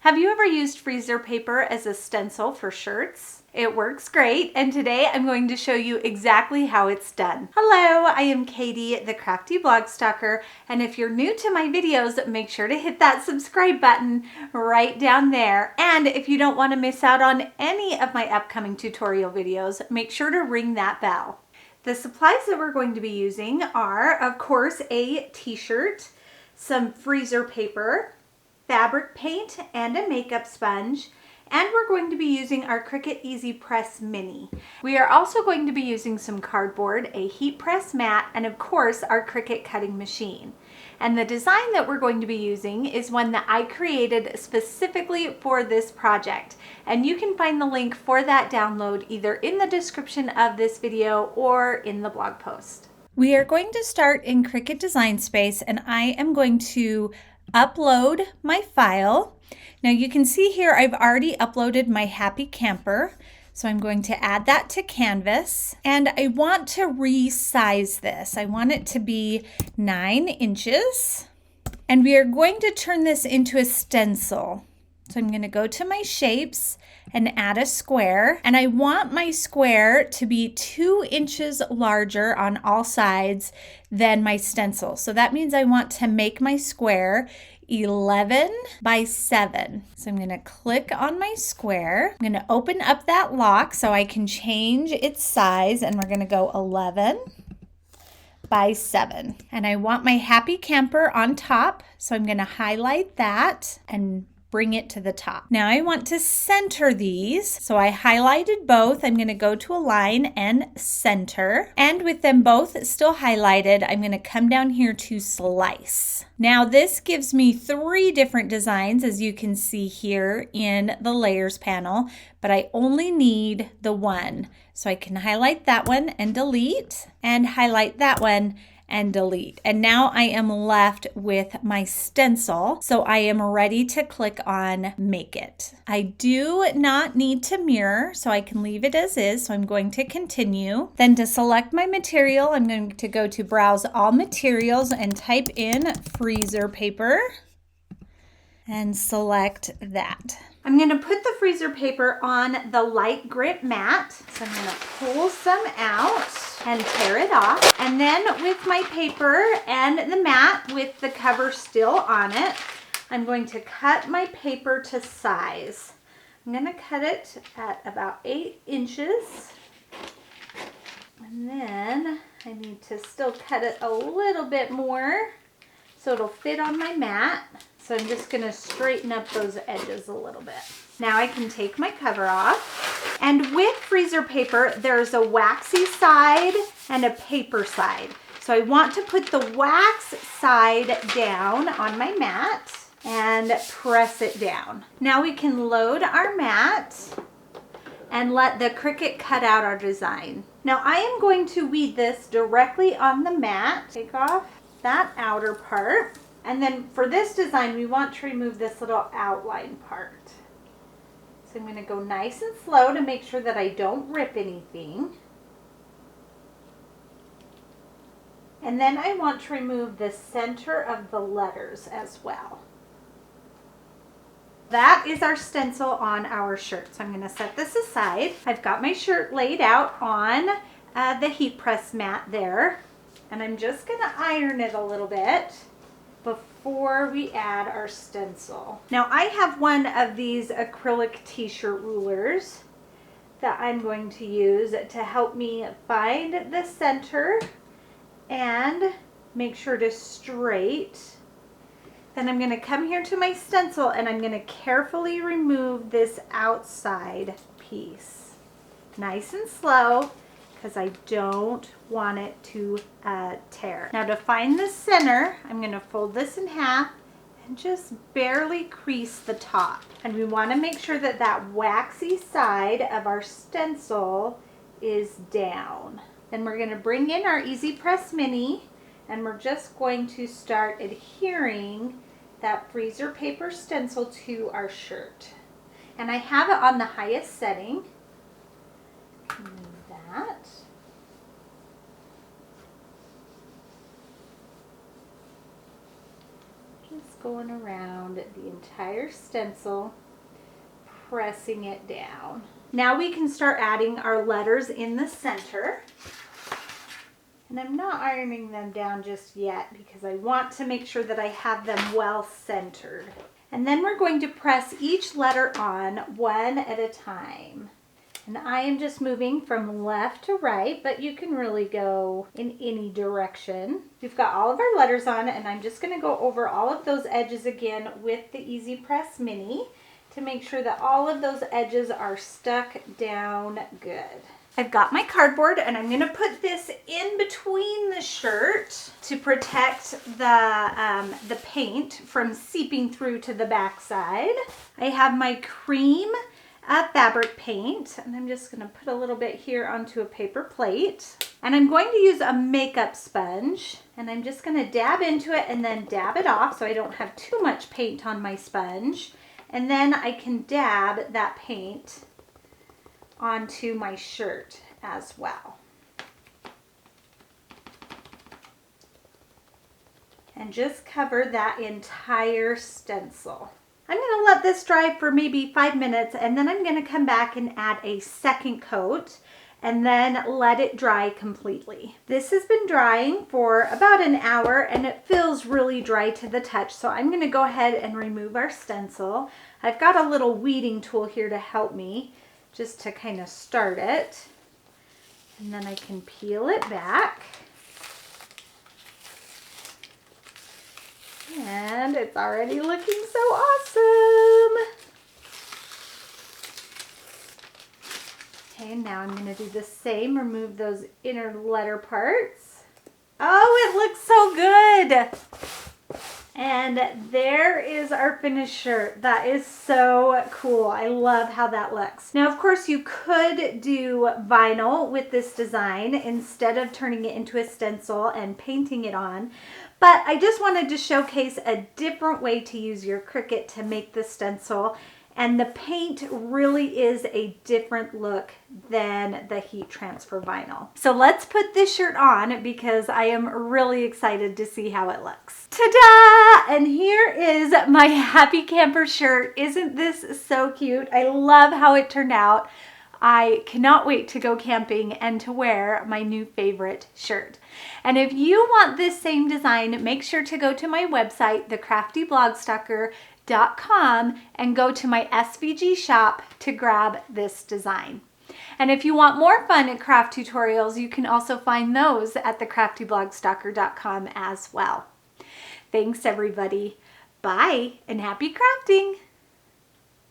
Have you ever used freezer paper as a stencil for shirts? It works great, and today I'm going to show you exactly how it's done. Hello, I am Katie, the Crafty Blog Stalker, and if you're new to my videos, make sure to hit that subscribe button right down there. And if you don't want to miss out on any of my upcoming tutorial videos, make sure to ring that bell. The supplies that we're going to be using are, of course, a t-shirt, some freezer paper, fabric paint, and a makeup sponge, and we're going to be using our Cricut Easy Press Mini. We are also going to be using some cardboard, a heat press mat, and of course our Cricut cutting machine. And the design that we're going to be using is one that I created specifically for this project. And you can find the link for that download either in the description of this video or in the blog post. We are going to start in Cricut Design Space, and I am going to upload my file. Now you can see here I've already uploaded my happy camper, so I'm going to add that to Canvas, and I want to resize this. I want it to be 9 inches, and we are going to turn this into a stencil. So I'm going to go to my shapes and add a square, and I want my square to be 2 inches larger on all sides than my stencil. So that means I want to make my square 11 by 7. So I'm going to click on my square. I'm going to open up that lock so I can change its size, and we're going to go 11 by 7. And I want my happy camper on top, so I'm going to highlight that and bring it to the top. Now I want to center these, so I highlighted both. I'm going to go to align and center, and with them both still highlighted, I'm going to come down here to slice. Now this gives me 3 different designs, as you can see here in the layers panel, but I only need the one. So I can highlight that one and delete, and highlight that one and delete. And now I am left with my stencil, so I am ready to click on Make It. I do not need to mirror, so I can leave it as is, so I'm going to continue. Then to select my material, I'm going to go to Browse All Materials and type in freezer paper and select that. I'm going to put the freezer paper on the light grip mat. So I'm going to pull some out and tear it off. And then with my paper and the mat with the cover still on it, I'm going to cut my paper to size. I'm going to cut it at about 8 inches. And then I need to still cut it a little bit more so it'll fit on my mat. So I'm just going to straighten up those edges a little bit. Now I can take my cover off. And with freezer paper, there's a waxy side and a paper side. So I want to put the wax side down on my mat and press it down. Now we can load our mat and let the Cricut cut out our design. Now I am going to weed this directly on the mat. Take off that outer part. And then for this design, we want to remove this little outline part. So I'm going to go nice and slow to make sure that I don't rip anything. And then I want to remove the center of the letters as well. That is our stencil on our shirt. So I'm going to set this aside. I've got my shirt laid out on the heat press mat there. And I'm just going to iron it a little bit before we add our stencil. Now I have one of these acrylic t-shirt rulers that I'm going to use to help me find the center and make sure to straight. Then I'm going to come here to my stencil and I'm going to carefully remove this outside piece. Nice and slow, because I don't want it to tear. Now to find the center, I'm going to fold this in half and just barely crease the top. And we want to make sure that that waxy side of our stencil is down. Then we're going to bring in our Easy Press Mini, and we're just going to start adhering that freezer paper stencil to our shirt. And I have it on the highest setting. That. Just just going around the entire stencil, pressing it down. Now we can start adding our letters in the center. And I'm not ironing them down just yet because I want to make sure that I have them well centered. And then we're going to press each letter on one at a time. And I am just moving from left to right, but you can really go in any direction. We've got all of our letters on, and I'm just going to go over all of those edges again with the Easy Press Mini to make sure that all of those edges are stuck down good. I've got my cardboard, and I'm going to put this in between the shirt to protect the paint from seeping through to the back side. I have my cream fabric paint, and I'm just going to put a little bit here onto a paper plate. And I'm going to use a makeup sponge, and I'm just going to dab into it and then dab it off so I don't have too much paint on my sponge. And then I can dab that paint onto my shirt as well. And just cover that entire stencil. I'm going to let this dry for maybe 5 minutes, and then I'm going to come back and add a second coat and then let it dry completely. This has been drying for about an hour, and it feels really dry to the touch, so I'm going to go ahead and remove our stencil. I've got a little weeding tool here to help me, just to kind of start it. And then I can peel it back. And it's already looking so awesome. Okay, now I'm going to do the same. Remove those inner letter parts. Oh, it looks so good. And there is our finished shirt. That is so cool. I love how that looks. Now, of course, you could do vinyl with this design instead of turning it into a stencil and painting it on. But I just wanted to showcase a different way to use your Cricut to make the stencil. And the paint really is a different look than the heat transfer vinyl. So let's put this shirt on because I am really excited to see how it looks. Ta-da! And here is my Happy Camper shirt. Isn't this so cute? I love how it turned out. I cannot wait to go camping and to wear my new favorite shirt. And if you want this same design, make sure to go to my website, thecraftyblogStalker.com, and go to my SVG shop to grab this design. And if you want more fun at craft tutorials, you can also find those at thecraftyblogStalker.com as well. Thanks everybody. Bye and happy crafting.